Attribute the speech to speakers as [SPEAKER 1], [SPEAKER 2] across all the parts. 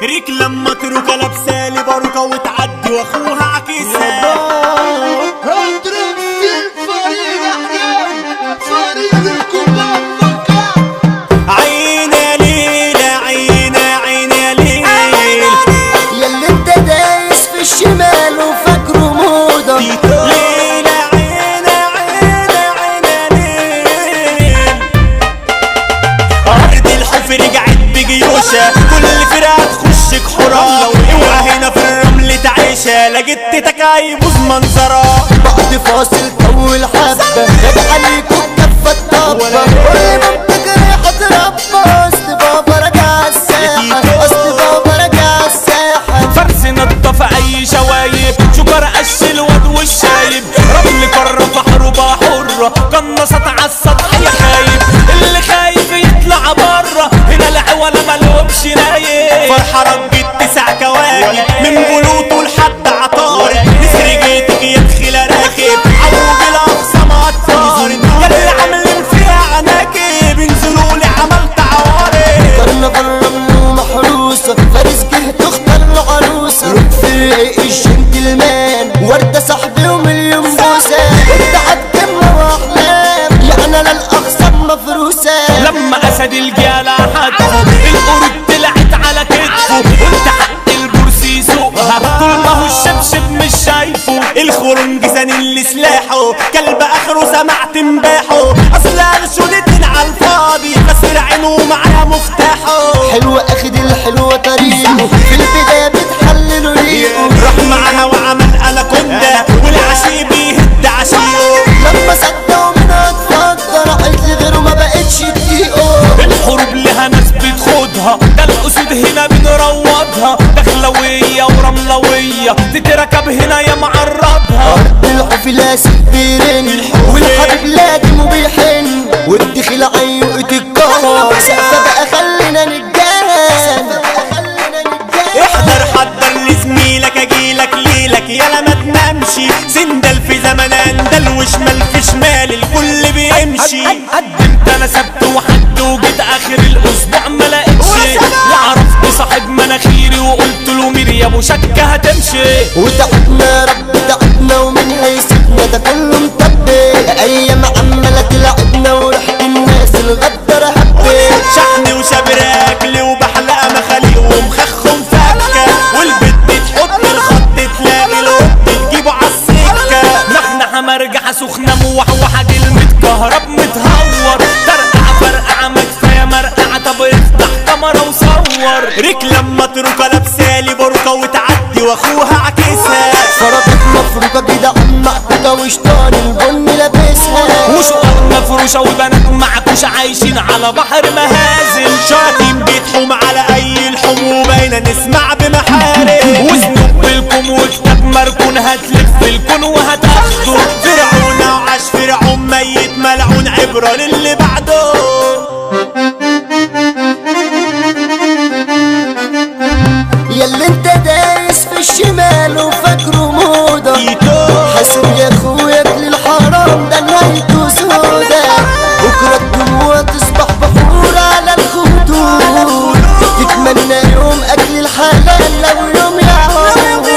[SPEAKER 1] ريك لما تروكة لابسالي باروكة وتعدي واخوها عكيسة.
[SPEAKER 2] هضرب في الفريق احجام فريق الكبار فكر.
[SPEAKER 1] عين يا ليل عين عين يا ليل
[SPEAKER 2] ياللي انت دايس في الشمال وفاكره موضة.
[SPEAKER 1] ليل عين عين عين يا ليل. أرض الحوف رجعت بجيوشة كل فرقة تخشك حرام. لو اوعى هنا في الرمل تعيشة لقيت تكايبوز منظرة.
[SPEAKER 2] بعد فاصل طول حبة راجع عليكم كفة الطبة. كل منطقة ريحة تربى. أصل بابا راجع عالساحة. أصل بابا راجع عالساحة.
[SPEAKER 3] فرس نضف اي شوايب شجر قش الواد والشايب. رمل قارة بحر حرة قنصت عالسطح يا خايب. اللي خايف يطلع برا هنا العوالة ملهمش نايب.
[SPEAKER 1] فرحة رجت 9 كواكب من بلوطه لحد عطارد. نسر جيتك يدخل راكب عوج الاقصى ما اتطارد. ياللي عاملين فيها عناكب انزلولي عملت عوارض.
[SPEAKER 2] كرنا بالرمل ومحروسة فارس جه تختار له عروسة. رفيق الجنتلمان وردة صاحبي ومليون بوسة. انت عالكلمة واحلام يعني انا الاقسام مفروسة.
[SPEAKER 3] لما اسد الجالة حدفه القرود طلعت على كتفه. قلت حق البورسي يسوقها طول ما هو الشبشب مش شايفه.
[SPEAKER 1] الخرنج زان اللي سلاحه كلب اخره سمعت مباحه. اصل ارشدتين على الفاضي خسر عينه معاه مفتاحه.
[SPEAKER 2] حلوة اخد الحلوة طريقه في البداية بتحللوا ريقه.
[SPEAKER 1] راح معاها وعمل اناكوندا والعشي بيهد عشيقه.
[SPEAKER 2] لما صدقوا منها اتفضل راحت لغيره ما بقتش تطيقه.
[SPEAKER 3] الحروب لها ناس بتخوضها ده الاسود هنا بنروضها. دخلوية ورملوية تتركب هنا يا معرضها.
[SPEAKER 2] الحفلة سفيرين والحبيب لازم وبيحن. والدخيل عيوقة الكهر سقفة بقى خلينا نتجاهل.
[SPEAKER 1] احضر حضر لزميلك اجيلك ليلك يالا ما تنامشي. سندل في زمن اندل وشمال في شمال الكل بيمشي.
[SPEAKER 3] قدمت انا سبت وحد وجيت اخر الاسبوع ما لقيتش. وعرفت صاحب مناخيري وقلت له مير يا ابو شكه هتمشي.
[SPEAKER 2] وتعبنا رب تعبنا ومن هيسيبنا ده كله مطبق. ايام عمالة تلعبنا وريحة الناس الغدر هبت.
[SPEAKER 1] شحن وشبراكلي وبحلقة مخاليق ومخخم فكة. والبت تحط الخط تلاقي القط تجيبه عالسكة.
[SPEAKER 3] نحنحة مرجحة سخنة موحوحة كلمة كهرب متهور. ترقع فرقعة ما كفاية مرقعة طب افتح كاميرا وصور.
[SPEAKER 1] ريك لما تروكة لابسالي باروكة وتعدي واخوها عكيسها.
[SPEAKER 2] فرقت مفروضة كده عم معقودة وشطان البن لابسها.
[SPEAKER 3] وشقق مفروشة وبنات معكوشة عايشين على بحر مهازل.
[SPEAKER 1] شاطين بيتحوم على اي الحوم وباينة نسمع بمحارم.
[SPEAKER 3] وزنوب بالكم وكتاب مركون هتلف الكون وهتاخده.
[SPEAKER 1] فرعون وعاش فرعون ميت ملعون عبرة للي بعده.
[SPEAKER 2] ياللي انت دايس في الشمال وفاكره موضة. حاسب يا اخويا اكل الحرام ده نهايته سودا. بكرة الدموع تصبح بحور على الخدود. تتمنى يوم اكل الحلال لو يوم يعود.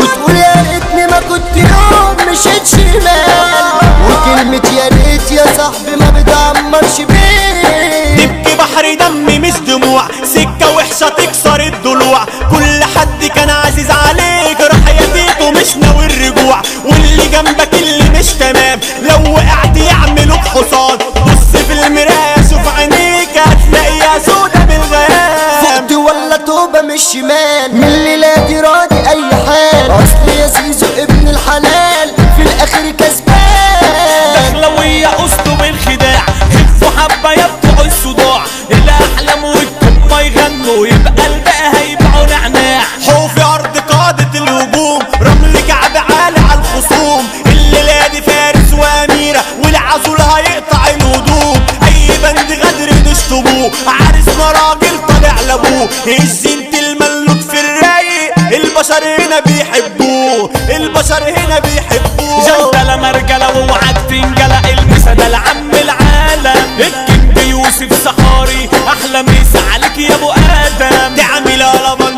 [SPEAKER 2] وتقول يا ريتني ما كنت يوم مشيت شمال. وكلمة يا ريت يا صاحبي ما بتعمرش بيه.
[SPEAKER 1] تبكي بحر دم مش دموع سكة وحشة تكسر الضلوع. كل حد كان عزيز عليك راح يديته مش ناوي الرجوع. واللي جنبك اللي مش تمام لو وقعت يعملوك حصان. بص في المراية شوف عينيك هتلاقيها سودا بالغيام.
[SPEAKER 2] فقت ولا توبة مش شمال من الليلة دي راضي اي حال. اصل يا زيزو ابن الحلال في الاخر كسبان.
[SPEAKER 3] دخلوية اسطو بالخداع خفوا حبة يبقوا الصداع. الاحلام والكم ما يغنوا يبقى الباقي هيبقوا نعناع.
[SPEAKER 1] حوفي ارض قادة الهجوم رمل كعب عالي على الخصوم. الليلة دي فارس واميرة والعسول هيقطع الهدوم. اي بند غدر نشطبوه عرسنا راجل طالع لابوه. الزنت الملوك في الرايق البشر هنا بيحبوه. البشر هنا بيحبوه.
[SPEAKER 3] جنتلة مرجلة ووعد تنجلة المسا ده العم العالم. الكينج يوسف سحاري احلى مسا عليك يا ابو ادم.
[SPEAKER 1] تعمل لبن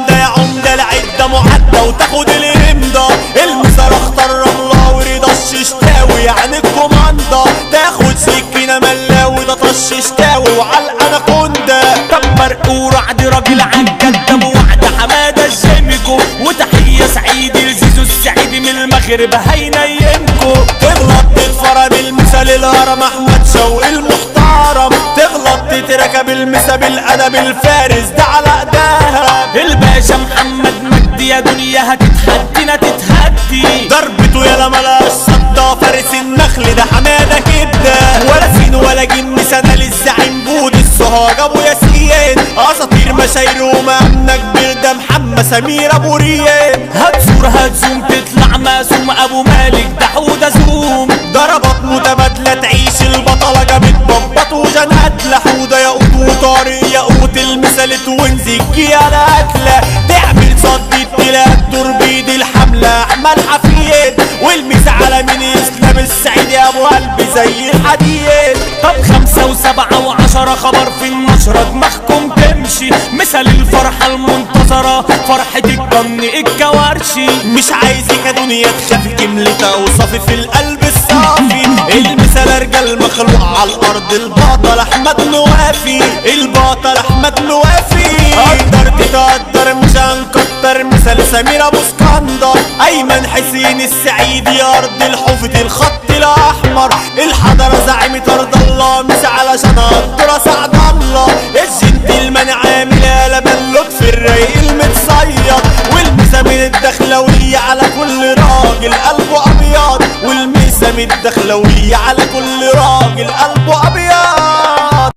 [SPEAKER 3] الغربة هينيمكو.
[SPEAKER 1] تغلط تتفرم المثال الهرم احمد شوقي المحترم، تغلط تتركب المسا بالادب الفارس ده على ايديها.
[SPEAKER 3] الباشا محمد مجدي يا دنيا هتتحدينا تتهدي،
[SPEAKER 1] ضربته يا ملاش صدى فارس النخل ده حماده كده، ولا سين ولا جن سنه للزعيم بود السهاج ابو ياسين، اساطير مشاير ومامنا كبير ده محمد سمير ابو ريان.
[SPEAKER 3] هتزور هتزوم تطلع مقسوم ابو مالك ده حوده زوم،
[SPEAKER 1] ضربات متبادله تعيش البطله جابت ببط وجنات لحوده ياقوت وطارق ياقوت المثال توينزك يا الاكله، تعمل صد التلات دور بيد الحمله احمد حفيد، والميز على من اسلام السعيد يا ابو قلبي زي الحديد.
[SPEAKER 3] طب 5 و7 و10 خبر في النشرة دماغكم تمشي، مثل الفرحة المنتظرة فرحة الجن الكوارشي.
[SPEAKER 1] مش عايزك يا دنيا تخافي كملتها وصافي في القلب الصافي، المثال رجال مخلوق على الارض البطل احمد نوافي، البطل احمد نوافي. قدر تقدر مش هنكتر مثال سمير ابو اسكندر، ايمن حسين السعيد يا ارض الحوفة الخط الاحمر، الحضرة زعيمة ارض الله مش علشان اقدر سعد الله، الجنتلمان عامل يا لبن لطف الرايق المتصيد، والمسا من الدخلوية على كل راجل قلبه ابيض، والمسا من الدخلوية على كل راجل قلبه